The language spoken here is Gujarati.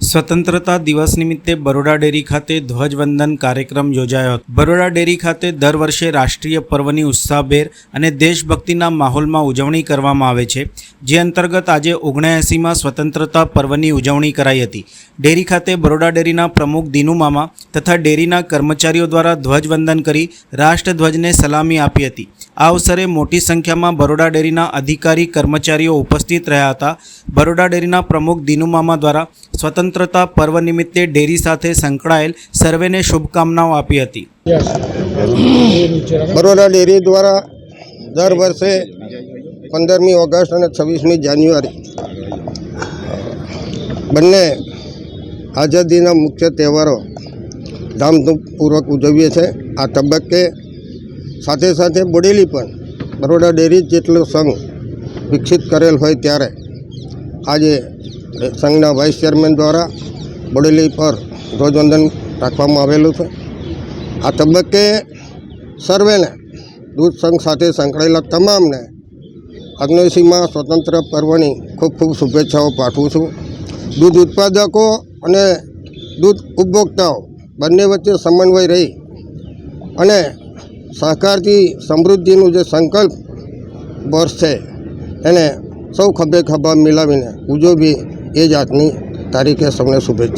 સ્વતંત્રતા દિવસ નિમિત્તે બરોડા ડેરી ખાતે ધ્વજવંદન કાર્યક્રમ યોજાયો હતો। બરોડા ડેરી ખાતે દર વર્ષે રાષ્ટ્રીય પર્વની ઉત્સાહભેર અને દેશભક્તિના માહોલમાં ઉજવણી કરવામાં આવે છે, જે અંતર્ગત આજે 79માં સ્વતંત્રતા પર્વની ઉજવણી કરાઈ હતી। ડેરી ખાતે બરોડા ડેરીના પ્રમુખ દિનુ મામા તથા ડેરીના કર્મચારીઓ દ્વારા ધ્વજવંદન કરી રાષ્ટ્રધ્વજને સલામી આપી હતી। આ અવસરે મોટી સંખ્યામાં બરોડા ડેરીના અધિકારી કર્મચારીઓ ઉપસ્થિત રહ્યા હતા। બરોડા ડેરીના પ્રમુખ દિનુ મામા દ્વારા સ્વતંત્રતા પર્વ નિમિત્તે ડેરી સાથે સંકળાયેલ સર્વેને શુભકામનાઓ આપી હતી। બરોડા ડેરી દ્વારા દર વર્ષે 15મી ઓગસ્ટ અને 26મી જાન્યુઆરી બંને આઝાદીના મુખ્ય તહેવારો ધામધૂમપૂર્વક ઉજવીએ છીએ। આ તબક્કે સાથે સાથે બોડેલી પણ બરોડા ડેરી જેટલો સંઘ વિકસિત કરેલ હોય ત્યારે આજે સંઘના વાઇસ ચેરમેન દ્વારા બોડેલી પર ધ્વજવંદન રાખવામાં આવેલું છે। આ તબક્કે સર્વેને દૂધ સંઘ સાથે સંકળાયેલા તમામને 79માં સ્વતંત્ર પર્વની ખૂબ ખૂબ શુભેચ્છાઓ પાઠવું છું। દૂધ ઉત્પાદકો અને દૂધ ઉપભોક્તાઓ બંને વચ્ચે સમન્વય રહી અને સહકારથી સમૃદ્ધિનું જે સંકલ્પ વર્ષ છે એને સૌ ખભે ખભા મિલાવીને ઉજવવી એ જાતની તારીખે સૌને શુભેચ્છા।